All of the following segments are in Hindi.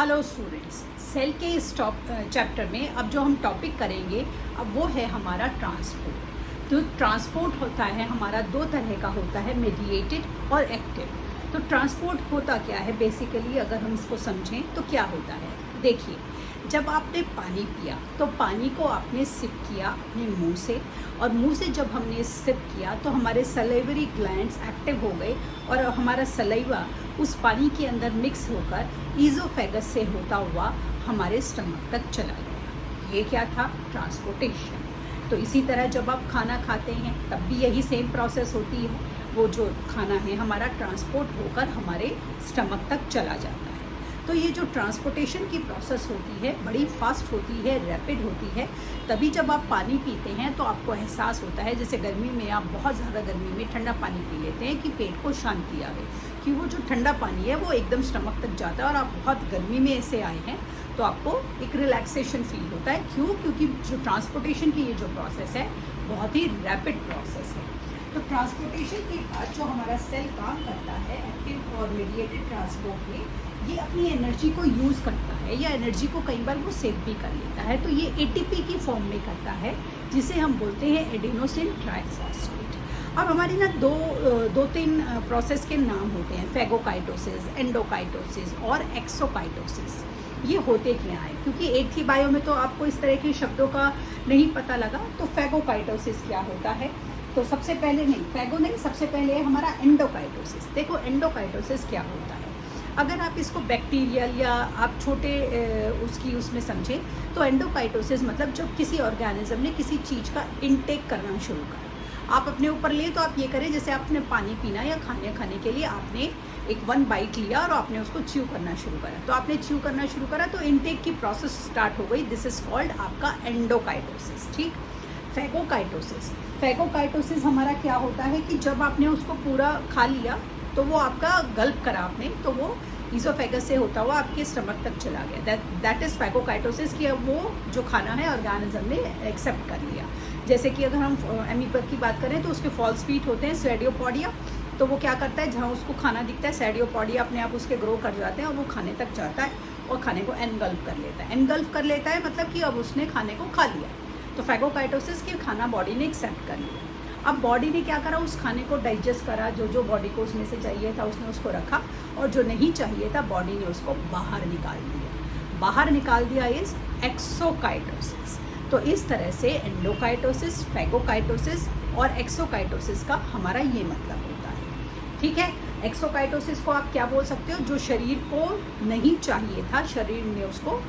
हेलो स्टूडेंट्स, सेल के इस चैप्टर में अब जो हम टॉपिक करेंगे अब वो है हमारा ट्रांसपोर्ट। तो ट्रांसपोर्ट होता है हमारा दो तरह का होता है, मेडिएटेड और एक्टिव। तो ट्रांसपोर्ट होता क्या है बेसिकली, अगर हम इसको समझें तो क्या होता है। देखिए, जब आपने पानी पिया तो पानी को आपने सिप किया अपने मुंह से, और मुंह से जब हमने सिप किया तो हमारे सलाइवरी ग्लैंड्स एक्टिव हो गए और हमारा सलाइवा उस पानी के अंदर मिक्स होकर ईज़ोफेगस से होता हुआ हमारे स्टमक तक चला गया। ये क्या था? ट्रांसपोर्टेशन। तो इसी तरह जब आप खाना खाते हैं तब भी यही सेम प्रोसेस होती है। वो जो खाना है हमारा ट्रांसपोर्ट होकर हमारे स्टमक तक चला जाता है। तो ये जो ट्रांसपोर्टेशन की प्रोसेस होती है बड़ी फास्ट होती है, रैपिड होती है। तभी जब आप पानी पीते हैं तो आपको एहसास होता है, जैसे गर्मी में आप बहुत ज़्यादा गर्मी में ठंडा पानी पी लेते हैं कि पेट को शांति आवे, कि वो जो ठंडा पानी है वो एकदम स्टमक तक जाता है और आप बहुत गर्मी में ऐसे आए हैं तो आपको एक रिलैक्सेशन फील होता है। क्यों? क्योंकि जो ट्रांसपोर्टेशन की ये जो प्रोसेस है बहुत ही रैपिड प्रोसेस है। तो ट्रांसपोर्टेशन के बाद जो हमारा सेल काम करता है एक्टिव और मेडिएटेड ट्रांसपोर्ट में, ये अपनी एनर्जी को यूज़ करता है या एनर्जी को कई बार वो सेव भी कर लेता है। तो ये एटीपी की फॉर्म में करता है, जिसे हम बोलते हैं एडेनोसिन ट्राइफॉस्फेट। अब हमारी ना दो तीन प्रोसेस के नाम होते हैं, फैगोकाइटोसिस, एंडोकाइटोसिस और एक्सोकाइटोसिस। ये होते क्या है? क्योंकि एक ही बायो में तो आपको इस तरह के शब्दों का नहीं पता लगा। तो फैगोकाइटोसिस क्या होता है? तो सबसे पहले सबसे पहले है हमारा एंडोकाइटोसिस। देखो, एंडोकाइटोसिस क्या होता है। अगर आप इसको बैक्टीरियल या आप छोटे उसमें समझें तो एंडोकाइटोसिस मतलब जब किसी ऑर्गेनिज्म ने किसी चीज़ का इनटेक करना शुरू करा। आप अपने ऊपर ले तो आप ये करें, जैसे आपने पानी पीना या खाने के लिए आपने एक 1 बाइट लिया और आपने उसको च्यू करना शुरू करा। तो आपने च्यू करना शुरू करा तो इनटेक की प्रोसेस स्टार्ट हो गई। दिस इज़ कॉल्ड आपका एंडोकाइटोसिस। ठीक। फैगोकाइटोसिस हमारा क्या होता है कि जब आपने उसको पूरा खा लिया तो वो आपका गल्प करा आपने, तो वो ईज़ोफेगस से होता हुआ आपके स्टमक तक चला गया। दैट इज़ फैगोकाइटोसिस, कि अब वो जो खाना है ऑर्गेनिज्म ने एक्सेप्ट कर लिया। जैसे कि अगर हम एमीबर की बात करें तो उसके फॉल्स फीट होते हैं स्वेडियोपोडिया। तो वो क्या करता है, जहाँ उसको खाना दिखता है स्वेडियोपोडिया अपने आप उसके ग्रो कर जाते हैं और वो खाने तक जाता है और खाने को एनगल्फ कर लेता है मतलब कि अब उसने खाने को खा लिया। तो फैगोकाइटोसिस की खाना बॉडी ने एक्सेप्ट कर लिया। अब बॉडी ने क्या करा, उस खाने को डाइजेस्ट करा, जो बॉडी को उसमें से चाहिए था उसने उसको रखा, और जो नहीं चाहिए था बॉडी ने उसको बाहर निकाल दिया इस एक्सोकाइटोसिस। तो इस तरह से एंडोकाइटोसिस, फैगोकाइटोसिस और एक्सोकाइटोसिस का हमारा ये मतलब होता है। ठीक है। एक्सोकाइटोसिस को आप क्या बोल सकते हो? जो शरीर को नहीं चाहिए था, शरीर ने उसको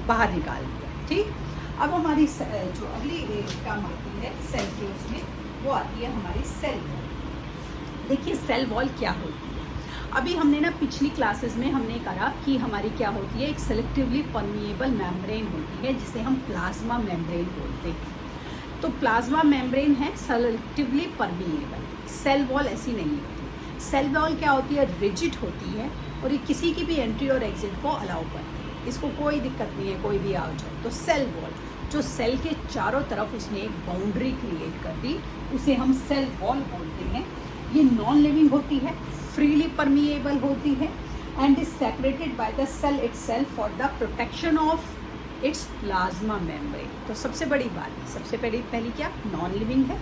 बाहर निकाल दिया। ठीक। अब हमारी जो अगली टर्म आती है सेल के उसमें, वो आती है हमारी सेल वॉल। देखिए, सेल वॉल क्या होती है। अभी हमने ना पिछली क्लासेस में हमने कहा कि हमारी क्या होती है, एक सेलेक्टिवली परमिएबल मेम्ब्रेन होती है जिसे हम प्लाज्मा मेम्ब्रेन बोलते हैं। तो प्लाज्मा मेम्ब्रेन है सेलेक्टिवली परमिएबल। सेल वॉल ऐसी नहीं होती। सेल वॉल क्या होती है, रिजिड होती है और ये किसी की भी एंट्री और एग्जिट को अलाउ करती है। इसको कोई दिक्कत नहीं है, कोई भी आ जाए। तो सेल वॉल जो सेल के चारों तरफ उसने एक बाउंड्री क्रिएट कर दी, उसे हम सेल वॉल बोलते हैं। ये नॉन लिविंग होती है, फ्रीली परमिएबल होती है and is separated by the cell itself for the protection of its plasma membrane. तो सबसे बड़ी बात, सबसे पहली क्या, नॉन लिविंग है,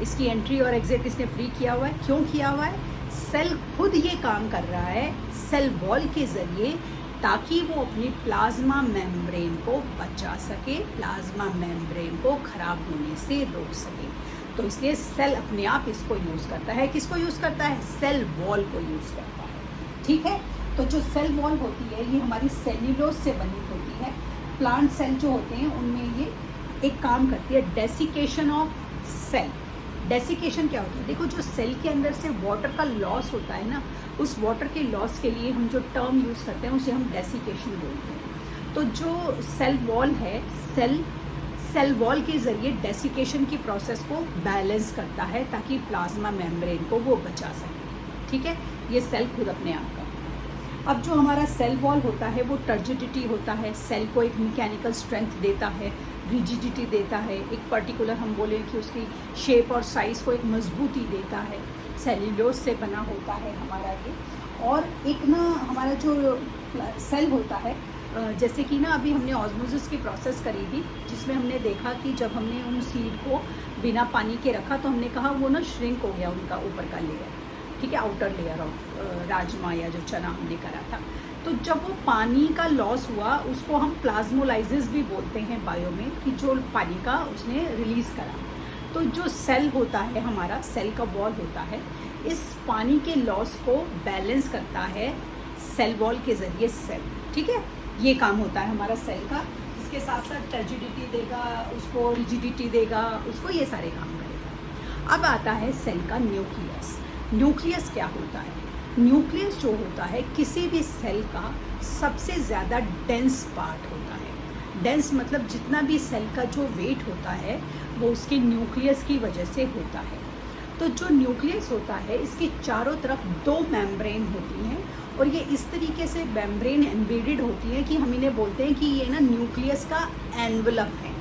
इसकी एंट्री और एग्जिट इसने फ्री किया हुआ है। क्यों किया हुआ है? सेल खुद ये काम कर रहा है सेल वॉल के ज़रिए, ताकि वो अपनी प्लाज्मा मेम्ब्रेन को बचा सके, प्लाज्मा मेम्ब्रेन को खराब होने से रोक सके। तो इसलिए सेल अपने आप इसको यूज़ करता है। किसको यूज़ करता है? सेल वॉल को यूज़ करता है। ठीक है। तो जो सेल वॉल होती है ये हमारी सेल्यूलोज से बनी होती है। प्लांट सेल जो होते हैं उनमें ये एक काम करती है, डेसिकेशन ऑफ सेल। डेसिकेशन क्या होता है? देखो, जो सेल के अंदर से वाटर का लॉस होता है ना, उस वाटर के लॉस के लिए हम जो टर्म यूज़ करते हैं उसे हम डेसिकेशन बोलते हैं। तो जो सेल वॉल है, सेल वॉल के ज़रिए डेसिकेशन की प्रोसेस को बैलेंस करता है ताकि प्लाज्मा मेम्ब्रेन को वो बचा सके। ठीक है। ये सेल खुद अपने आप का। अब जो हमारा सेल वॉल होता है वो टर्जिडिटी होता है, सेल को एक मैकेनिकल स्ट्रेंथ देता है, रिजिडिटी देता है, एक पर्टिकुलर हम बोले कि उसकी शेप और साइज़ को एक मजबूती देता है। सेल्यूलोज से बना होता है हमारा ये। और एक ना हमारा जो सेल होता है, जैसे कि ना अभी हमने ऑस्मोसिस की प्रोसेस करी थी, जिसमें हमने देखा कि जब हमने उन सीड को बिना पानी के रखा तो हमने कहा वो ना श्रिंक हो गया उनका ऊपर का लेयर, ठीक है, आउटर लेयर ऑफ राजमा या जो चना हमने करा था। तो जब वो पानी का लॉस हुआ उसको हम प्लाज्मोलाइसिस भी बोलते हैं बायो में, कि जो पानी का उसने रिलीज़ करा। तो जो सेल होता है हमारा, सेल का वॉल होता है, इस पानी के लॉस को बैलेंस करता है सेल वॉल के ज़रिए सेल, ठीक है। ये काम होता है हमारा सेल का। इसके साथ साथ टर्जिडिटी देगा उसको, रिजिडिटी देगा उसको, ये सारे काम करेगा। अब आता है सेल का न्यूक्लियस। न्यूक्लियस क्या होता है? न्यूक्लियस जो होता है किसी भी सेल का सबसे ज़्यादा डेंस पार्ट होता है। डेंस मतलब जितना भी सेल का जो वेट होता है वो उसके न्यूक्लियस की वजह से होता है। तो जो न्यूक्लियस होता है इसके चारों तरफ 2 मेम्ब्रेन होती हैं, और ये इस तरीके से मेम्ब्रेन एम्बेडेड होती हैं कि हम इन्हें बोलते हैं कि ये ना न्यूक्लियस का एनवलप है।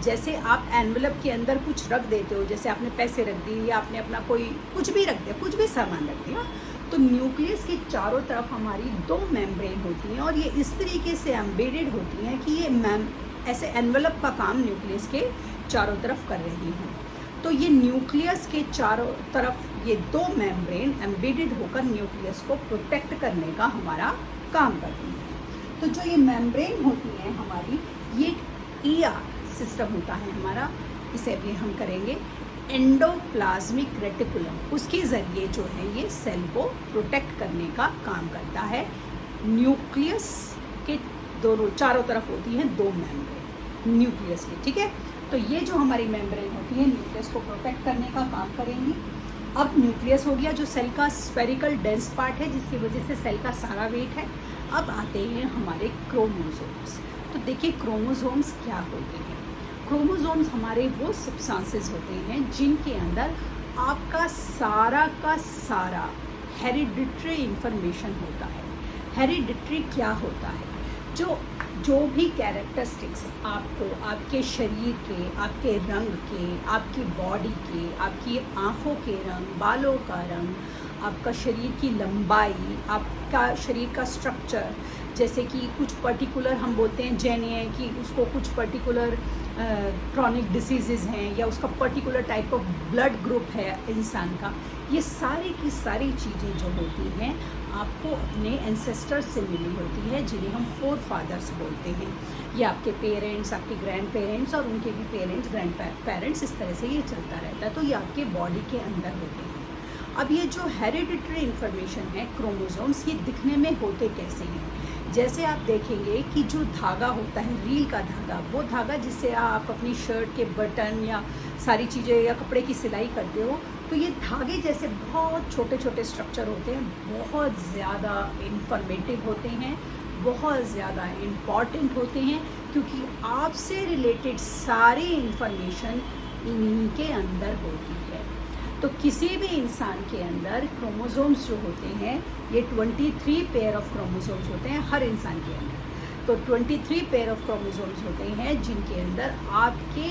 जैसे आप एनवलप के अंदर कुछ रख देते हो, जैसे आपने पैसे रख दिए या आपने अपना कोई कुछ भी रख दिया, कुछ भी सामान रख दिया, तो न्यूक्लियस के चारों तरफ हमारी 2 मेम्ब्रेन होती हैं, और ये इस तरीके से एम्बेडेड होती हैं कि ये ऐसे एनवलप का काम न्यूक्लियस के चारों तरफ कर रही हैं। तो ये न्यूक्लियस के चारों तरफ ये 2 मेम्ब्रेन एम्बेडेड होकर न्यूक्लियस को प्रोटेक्ट करने का हमारा काम करती हैं। तो जो ये मेम्ब्रेन होती हैं हमारी, ये ER सिस्टम होता है हमारा, इसे भी हम करेंगे एंडोप्लाज्मिक रेटिकुलम, उसके ज़रिए जो है ये सेल को प्रोटेक्ट करने का काम करता है। न्यूक्लियस के दोनों चारों तरफ होती हैं 2 मेम्ब्रेन न्यूक्लियस की, ठीक है। तो ये जो हमारी मेम्ब्रेन होती है न्यूक्लियस को प्रोटेक्ट करने का काम करेंगी। अब न्यूक्लियस हो गया जो सेल का स्फेरिकल डेंस पार्ट है, जिसकी वजह से सेल का सारा वेट है। अब आते हैं हमारे क्रोमोसोम्स। तो देखिए क्रोमोसोम्स क्या होते हैं। क्रोमोसोम्स हमारे वो सब्सटेंसेस होते हैं जिनके अंदर आपका सारा का सारा हेरिडिटरी इंफॉर्मेशन होता है। हेरिडिटरी क्या होता है? जो भी कैरेक्टरिस्टिक्स आपको आपके शरीर के, आपके रंग के, आपकी बॉडी के, आपकी आँखों के रंग, बालों का रंग, आपका शरीर की लंबाई, आपका शरीर का स्ट्रक्चर, जैसे कि कुछ पर्टिकुलर हम बोलते हैं जेने कि उसको कुछ पर्टिकुलर क्रॉनिक डिसीज़ हैं या उसका particular type of blood group है इंसान का, ये सारी की सारी चीज़ें जो होती हैं आपको अपने एंसेस्टर्स से मिली होती है, जिन्हें हम फोर फादर्स बोलते हैं। ये आपके पेरेंट्स, आपके ग्रैंड पेरेंट्स और उनके भी पेरेंट्स, ग्रैंड पेरेंट्स, इस तरह से ये चलता रहता है। तो ये आपके बॉडी के अंदर होते हैं। अब ये जो हेरिडिटरी इंफॉर्मेशन है क्रोमोसोम्स, ये दिखने में होते कैसे हैं? जैसे आप देखेंगे कि जो धागा होता है, रील का धागा, वो धागा जिससे आप अपनी शर्ट के बटन या सारी चीज़ें या कपड़े की सिलाई करते हो, तो ये धागे जैसे बहुत छोटे छोटे स्ट्रक्चर होते हैं, बहुत ज़्यादा इंफॉर्मेटिव होते हैं, बहुत ज़्यादा इम्पॉर्टेंट होते हैं, क्योंकि आपसे रिलेटेड सारी इंफॉर्मेशन इन्हीं के अंदर होती है। तो किसी भी इंसान के अंदर क्रोमोसोम्स जो होते हैं, ये 23 पेयर ऑफ क्रोमोसोम्स होते हैं हर इंसान के अंदर। तो 23 पेयर ऑफ क्रोमोसोम्स होते हैं जिनके अंदर आपके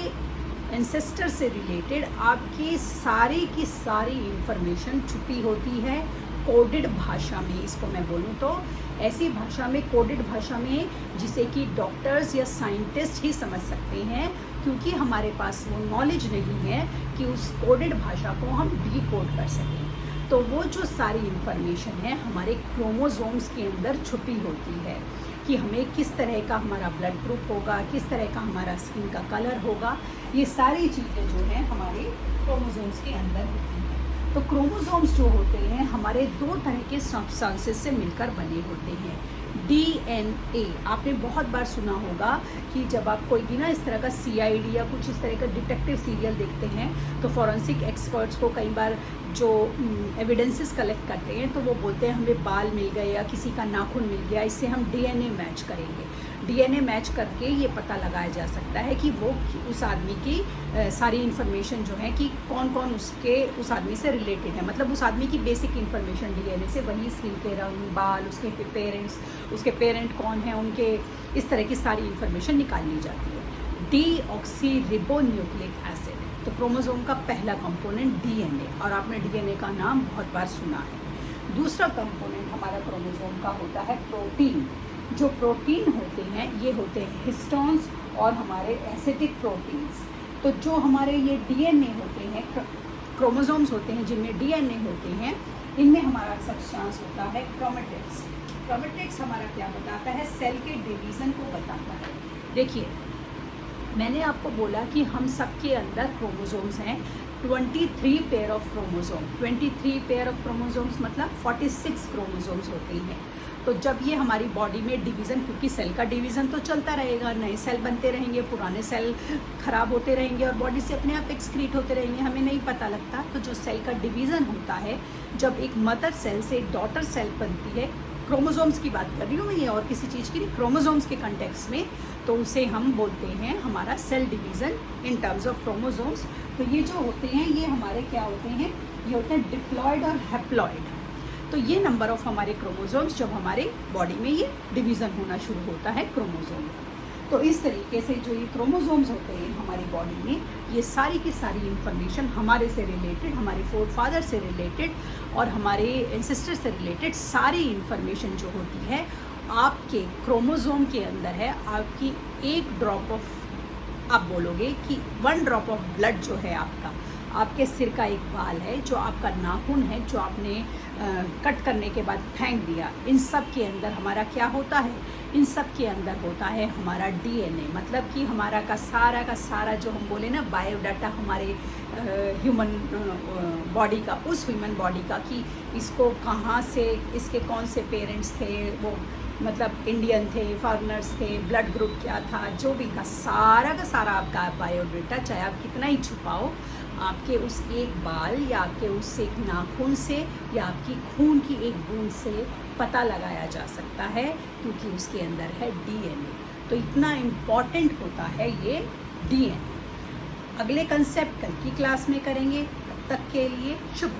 एंसेस्टर से रिलेटेड आपकी सारी की सारी इंफॉर्मेशन छुपी होती है कोडेड भाषा में। इसको मैं बोलूँ तो ऐसी भाषा में, कोडेड भाषा में, जिसे कि डॉक्टर्स या साइंटिस्ट ही समझ सकते हैं, क्योंकि हमारे पास वो नॉलेज नहीं है कि उस कोडेड भाषा को हम डिकोड कर सकें। तो वो जो सारी इंफॉर्मेशन है हमारे क्रोमोसोम्स के अंदर छुपी होती है, कि हमें किस तरह का हमारा ब्लड ग्रुप होगा, किस तरह का हमारा स्किन का कलर होगा, ये सारी चीज़ें जो हैं हमारे क्रोमोसोम्स के अंदर होती हैं। तो क्रोमोसोम्स जो होते हैं हमारे 2 तरह के सब्सटेंसेस से मिलकर बने होते हैं। DNA, आपने बहुत बार सुना होगा कि जब आप कोई भी ना इस तरह का CID या कुछ इस तरह का डिटेक्टिव सीरियल देखते हैं, तो फॉरेंसिक एक्सपर्ट्स को कई बार जो एविडेंसेस कलेक्ट करते हैं तो वो बोलते हैं हमें बाल मिल गए या किसी का नाखून मिल गया, इससे हम DNA मैच करेंगे। DNA मैच करके ये पता लगाया जा सकता है कि वो उस आदमी की सारी इन्फॉर्मेशन जो है कि कौन कौन उस आदमी से रिलेटेड है, मतलब उस आदमी की बेसिक इन्फॉर्मेशन DNA से, वही स्किन के रंग, बाल, उसके पेरेंट्स, उसके पेरेंट कौन हैं, उनके इस तरह की सारी इन्फॉर्मेशन निकाल ली जाती है। डीऑक्सीरिबोन्यूक्लिक एसिड, तो क्रोमोसोम का पहला कंपोनेंट DNA, और आपने DNA का नाम बहुत बार सुना है। दूसरा कंपोनेंट हमारा क्रोमोसोम का होता है प्रोटीन। जो प्रोटीन होते हैं ये होते हैं हिस्टोन्स और हमारे एसिटिक प्रोटीन्स। तो जो हमारे ये डीएनए होते हैं, क्रोमोसोम्स होते हैं जिनमें डीएनए होते हैं, इनमें हमारा सब्सटेंस होता है क्रोमेटिड्स। क्रोमेटिड्स हमारा क्या बताता है? सेल के डिवीज़न को बताता है। देखिए, मैंने आपको बोला कि हम सबके अंदर क्रोमोसोम्स हैं 23 pair of chromosome. 23 pair of chromosomes मतलब 46 क्रोमोसोम्स होते हैं। तो जब ये हमारी बॉडी में डिवीज़न, क्योंकि सेल का डिवीज़न तो चलता रहेगा, नए सेल बनते रहेंगे, पुराने सेल खराब होते रहेंगे और बॉडी से अपने आप एक्सक्रीट होते रहेंगे, हमें नहीं पता लगता। तो जो सेल का डिवीज़न होता है, जब एक मदर सेल से एक डॉटर सेल बनती है, क्रोमोसोम्स की बात कर रही हूँ मैं, ये और किसी चीज़ की नहीं, क्रोमोसोम्स के कंटेक्स्ट में, तो उसे हम बोलते हैं हमारा cell division in terms of chromosomes. तो ये जो होते हैं ये हमारे क्या होते हैं? ये होते हैं डिप्लॉयड और हैप्लॉयड। तो ये नंबर ऑफ हमारे क्रोमोसोम्स जब हमारे बॉडी में ये डिवीज़न होना शुरू होता है क्रोमोसोम। तो इस तरीके से जो ये क्रोमोसोम्स होते हैं हमारी बॉडी में, ये सारी की सारी इंफॉर्मेशन हमारे से रिलेटेड, हमारे फोरफादर से रिलेटेड और हमारे एंसेस्टर से रिलेटेड सारी इंफॉर्मेशन जो होती है आपके क्रोमोसोम के अंदर है। आपकी एक ड्रॉप ऑफ, आप बोलोगे कि 1 ड्रॉप ऑफ ब्लड जो है आपका, आपके सिर का एक बाल है, जो आपका नाखून है, जो आपने कट करने के बाद फेंक दिया, इन सब के अंदर हमारा क्या होता है? इन सब के अंदर होता है हमारा डीएनए। मतलब कि हमारा का सारा जो हम बोले ना बायोडाटा हमारे ह्यूमन बॉडी का, उस ह्यूमन बॉडी का, कि इसको कहाँ से, इसके कौन से पेरेंट्स थे, वो मतलब इंडियन थे, फॉरेनर्स थे, ब्लड ग्रुप क्या था, जो भी का सारा आपका बायोडाटा, चाहे आप कितना ही छुपाओ, आपके उस एक बाल या आपके उस एक नाखून से या आपकी खून की एक बूंद से पता लगाया जा सकता है, क्योंकि उसके अंदर है डीएनए। तो इतना इम्पॉर्टेंट होता है ये डीएनए। अगले कंसेप्ट कल की क्लास में करेंगे। तब तक के लिए शुभ।